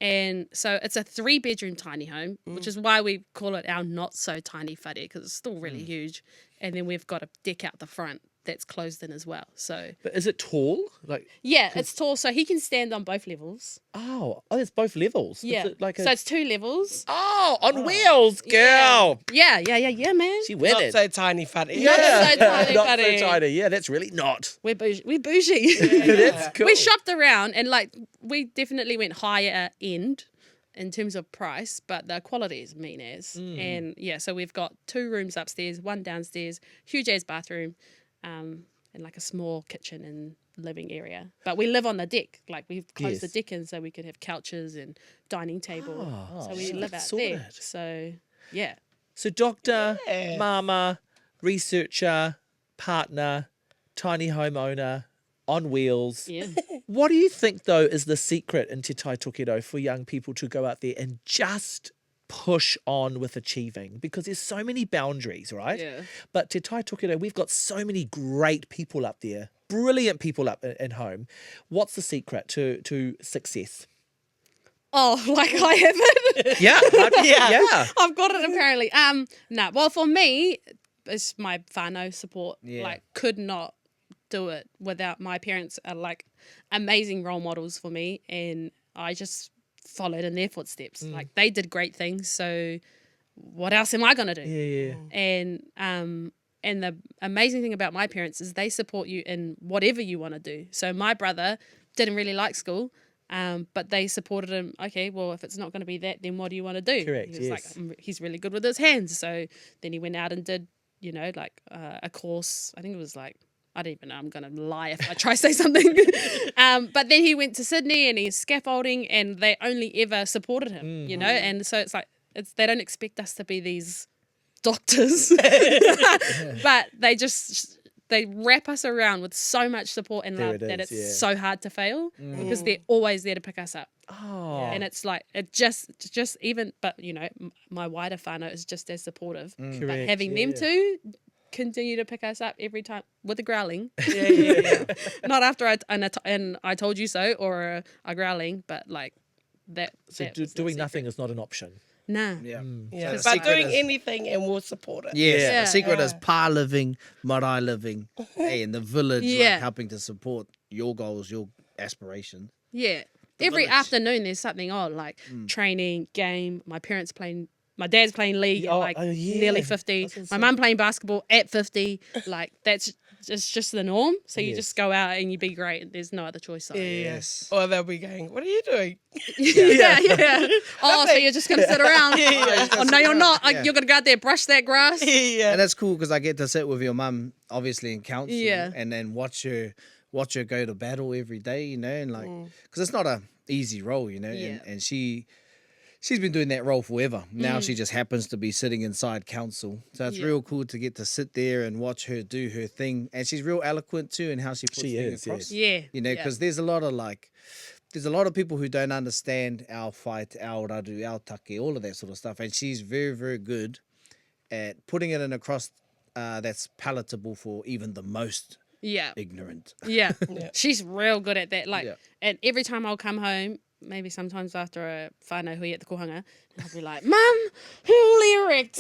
And so it's a 3-bedroom tiny home, which is why we call it our not so tiny whare, because it's still really huge. And then we've got a deck out the front that's closed in as well. So But is it tall? Like, yeah, it's tall, so he can stand on both levels. oh, it's both levels. Yeah. Is it like So it's 2 levels. on wheels, girl. Yeah, man. She went Not it. so tiny, fatty. Not so tiny, Not buddy. so tiny. Yeah, that's really not. We're bougie. That's cool. We shopped around and like we definitely went higher end in terms of price, but the quality is mean as. And yeah, so we've got 2 rooms upstairs, 1 downstairs, huge ass bathroom, and like a small kitchen and living area. But we live on the deck. Like we've closed the Yes. deck in so we could have couches and dining table. So we shit, live out sorted. there. So yeah. So doctor, Yeah. mama, researcher, partner, tiny homeowner, on wheels. Yeah. What do you think, though, is the secret in Te Tai Tokerau for young people to go out there and just push on with achieving? Because there's so many boundaries, right? Yeah. But Te Tai Tokerau, we've got so many great people up there, brilliant people up in home. What's the secret to success? Oh, like I have it. Yeah. Yeah. I've got it apparently. No, well for me, it's my whānau support. Yeah. Like could not do it without my parents are like amazing role models for me, and I just followed in their footsteps. Like they did great things, so what else am I gonna do? Yeah. And the amazing thing about my parents is they support you in whatever you want to do. So my brother didn't really like school, but they supported him. Okay, well, if it's not going to be that, then what do you want to do? Correct, He was yes. like, he's really good with his hands. So then he went out and did, like a course. I think it was like, I don't even know. I'm going to lie if I try to say something. But then he went to Sydney and he's scaffolding, and they only ever supported him, And so it's like, they don't expect us to be these doctors, but they wrap us around with so much support and There love it that is, it's yeah. so hard to fail because they're always there to pick us up. Oh. And it's like it just even, but my wider whānau is just as supportive. But Correct, having them yeah. to continue to pick us up every time with a growling, Yeah. not after I told you so or a growling, but like that. So that was the doing secret. nothing is not an option. Nah. Yeah. Yeah. the But secret doing is- anything and we'll support it. Yes, Yeah. the secret is pa living, marae living, hey, in the village, Yeah. like helping to support your goals, your aspirations. Yeah. Every village. afternoon there's something on, like training, game, my dad's playing league at like yeah. nearly I 50. was gonna My say. mum playing basketball at 50. Like that's just the norm. So you Yes. just go out and you be great. There's no other choice. So. Yes. Or they'll be going, what are you doing? yeah. Oh, so you're just going to sit around? Yeah. Oh, no, you're not. Yeah. You're going to go out there, brush that grass. Yeah. And that's cool because I get to sit with your mum, obviously in council, Yeah. and then watch her go to battle every day, and like, because it's not a easy role, Yeah. and she's been doing that role forever. Now she just happens to be sitting inside council, so it's Yeah. real cool to get to sit there and watch her do her thing, and she's real eloquent too in how she puts She things is, across. Yeah. Because there's a lot of people who don't understand our fight, our raru, our take, all of that sort of stuff. And she's very, very good at putting it in a cross that's palatable for even the most Yeah. ignorant. Yeah. She's real good at that. Like, Yeah. and every time I'll come home, maybe sometimes after a whānau hui at the kohanga, I'll be like, Mum, holy wreck,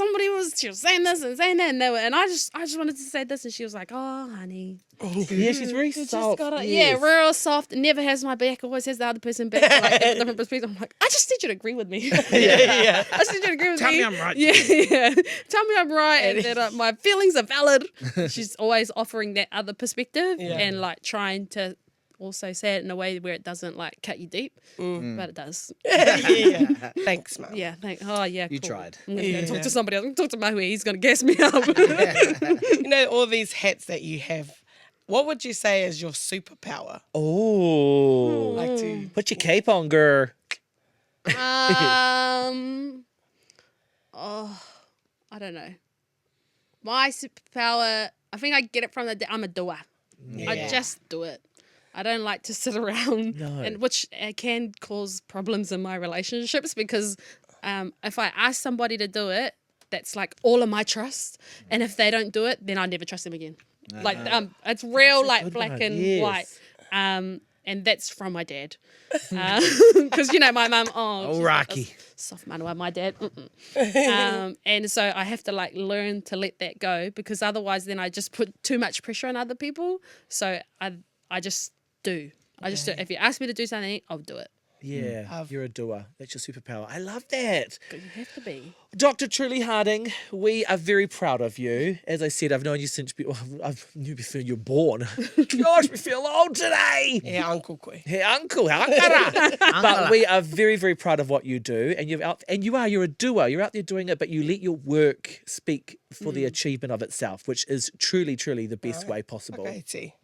she was saying this and saying that, and I just wanted to say this, and she was like, oh, honey. Yeah, she's very soft. Yeah, real soft, never has my back, always has the other person back, like, different perspective. I'm like, I just need you to agree with me. Yeah. I just need you to agree with Tell me. me I'm right. Yeah. Tell me I'm right, and that my feelings are valid. She's always offering that other perspective and like trying to also say it in a way where it doesn't like cut you deep, but it does. Yeah. Thanks, Mum. Yeah, oh yeah, You cool. tried. I'm gonna go talk to somebody else. I'm gonna talk to Mahui. He's gonna gas me up. You know, all these hats that you have, what would you say is your superpower? Oh. Like to Put your cape on, girl. Oh, I don't know. My superpower, I think I get it from I'm a doer. I just do it. I don't like to sit around, and which can cause problems in my relationships because if I ask somebody to do it, that's like all of my trust, and if they don't do it, then I never trust them again. Like it's real, like black and white. And that's from my dad. Because, you know, my mum, Raki. soft manua, my dad. And so I have to, like, learn to let that go because otherwise then I just put too much pressure on other people. So I just do. I just do. If you ask me to do something, I'll do it. Yeah, you're a doer. That's your superpower. I love that. You have to be. Dr. Truly Harding, we are very proud of you. As I said, I've known you since I've knew before you were born. Gosh, we feel old today. He uncle koe. Hey, uncle, angara. But we are very, very proud of what you do, and you're a doer. You're out there doing it, but you let your work speak for the achievement of itself, which is truly, truly the best way possible. Okay, see.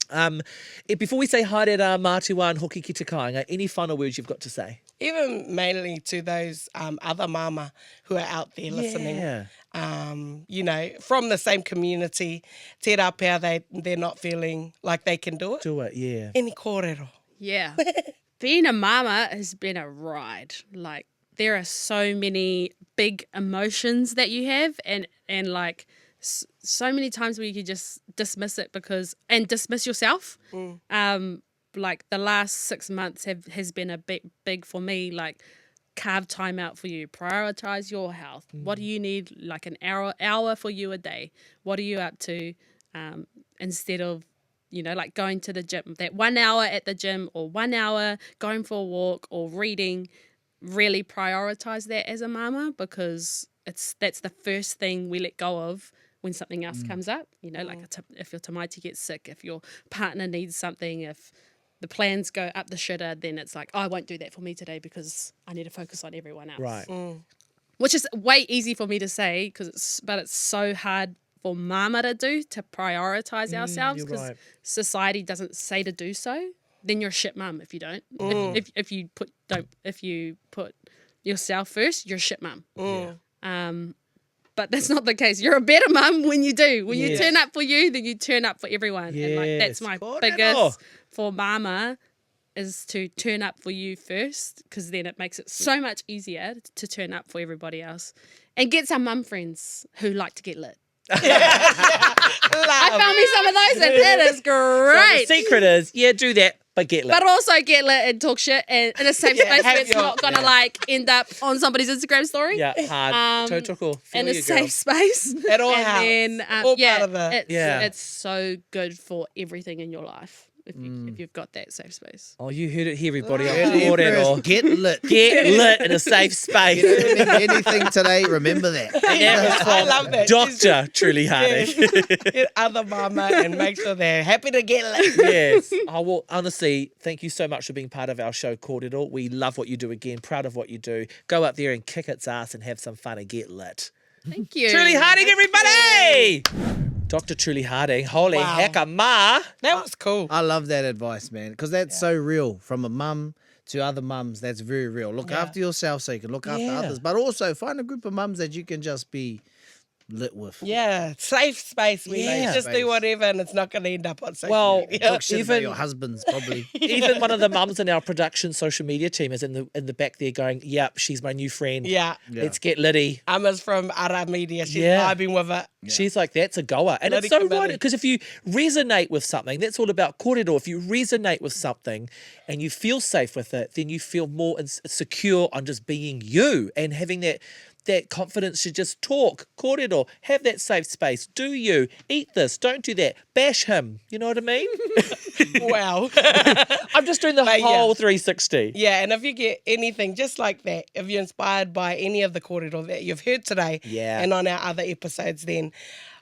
Before we say haere rā mātua and hoki ki te kāinga, any final words you've got to say? Even mainly to those other mama who are out there listening. Yeah. You know, from the same community, tērā pēr they're not feeling like they can do it. Do it, yeah. Any kōrero. Yeah. Being a mama has been a ride. Like, there are so many big emotions that you have and like so many times where you could just dismiss it and dismiss yourself. Like the last 6 months has been a big for me, like carve time out for you, prioritize your health. What do you need? Like an hour for you a day. What are you up to? Instead of, you know, like going to the gym, that 1 hour at the gym or 1 hour going for a walk or reading, really prioritize that as a mama because that's the first thing we let go of when something else comes up. You know, like if your tamaiti gets sick, if your partner needs something, if the plans go up the shitter, then it's like, oh, I won't do that for me today because I need to focus on everyone else. Right. Which is way easy for me to say, but it's so hard for mama to do, to prioritize ourselves because society doesn't say to do so. Then you're a shit mum if you don't. If you put yourself first, you're a shit mum. But that's not the case. You're a better mum when you do. When you turn up for you, then you turn up for everyone. And like that's my biggest for mama is to turn up for you first because then it makes it so much easier to turn up for everybody else. And get some mum friends who like to get lit. I found me some of those and that is great. So the secret is, do that, but get lit. But also get lit and talk shit and in a safe space where it's not going to like end up on somebody's Instagram story. Yeah, hard. Tautoko. In a safe space. It all helps. All part of it. It's so good for everything in your life. If you've got that safe space. Oh, you heard it here, everybody. Get lit. Get lit in a safe space. You don't remember anything today, remember that. And that was from I love that. Dr. Truly Harding. Get other mama and make sure they're happy to get lit. Yes. Oh, well, honestly, thank you so much for being part of our show, Kōrero. We love what you do again, proud of what you do. Go out there and kick its ass and have some fun and get lit. Thank you. Truly Harding, everybody! Dr. Truly Harding, holy hecka ma. That was cool. I love that advice, man, because that's so real. From a mum to other mums, that's very real. Look after yourself so you can look after others, but also find a group of mums that you can just be lit with. Yeah, safe space. We Yeah. just Space. do whatever and it's not going to end up on social Well, media. Talk shit about Even- your husbands, probably. Even one of the mums in our production social media team is in the back there going, "Yep, she's my new friend. Yeah. Let's get Liddy." Emma's from Ara Media. She's Yeah. vibing with it. She's like, that's a goer. And Bloody it's so committee. right, because if you resonate with something, that's all about kōrero. If you resonate with something and you feel safe with it, then you feel more secure on just being you and having that confidence to just talk. Kōrero, have that safe space. Do you. Eat this. Don't do that. Bash him. You know what I mean? Wow. I'm just doing the But whole yeah. 360. Yeah, and if you get anything just like that, if you're inspired by any of the kōrero that you've heard today Yeah. and on our other episodes, then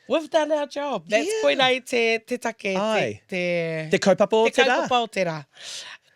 we've done our job. That's Yeah. koinei te take, Ai. te Te kaupapa o te rā. kaupapa o te rā.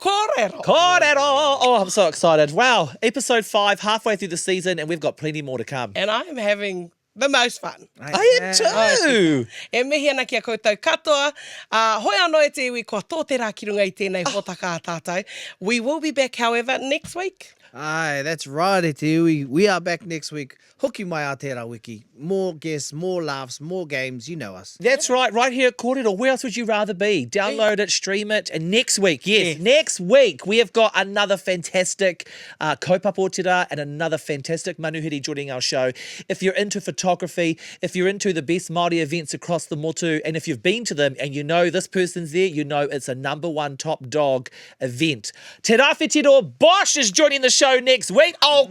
Kōrero. Kōrero! Oh, I'm so excited. Wow. Episode 5, halfway through the season, and we've got plenty more to come. And I'm having the most fun. I am too. E mihi ana ki a koutou katoa. Hoi anō e te iwi kua tō te rā ki runga i tēnei hōtaka a tātou. We will be back, however, next week. Aye, that's right, e te iwi. We are back next week. Hoki mai Aotearoa Wiki. More guests, more laughs, more games. You know us. That's right here at Kōrero. Where else would you rather be? Download it, stream it, and next week, yes, next week, we have got another fantastic kaupapa o te rā and another fantastic manuhiri joining our show. If you're into photography, if you're into the best Māori events across the motu, and if you've been to them and you know this person's there, you know it's a #1 top dog event. Te Rāwhitiro Bosch is joining the show next week. Oh,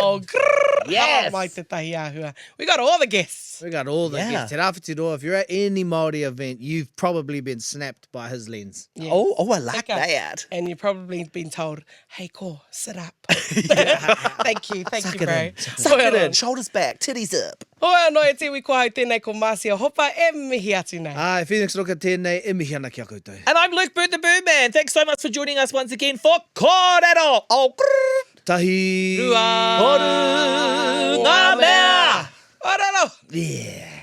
Oh, yes. mai te tahi āhua. We got all the guests. We got all the Yeah. guests. Te Rāwhitiro, if you're at any Māori event, you've probably been snapped by his lens. Oh, I like Okay. that. And you've probably been told, hey, ko, sit up. Thank you, Suck you, it bro. in. Suck it in, shoulders back, titties up. Hoi anō e te iwi kua hau tēnei ko Māsia Hopa e mihi atu nei. Aye, Phoenix Roka tēnei, e mihi ana ki a koutou. And I'm Luke Bird the Birdman. Thanks so much for joining us once again for Kōrero. Oh, Tahi. Rua. Horu ngā mea. Ōrero. Yeah.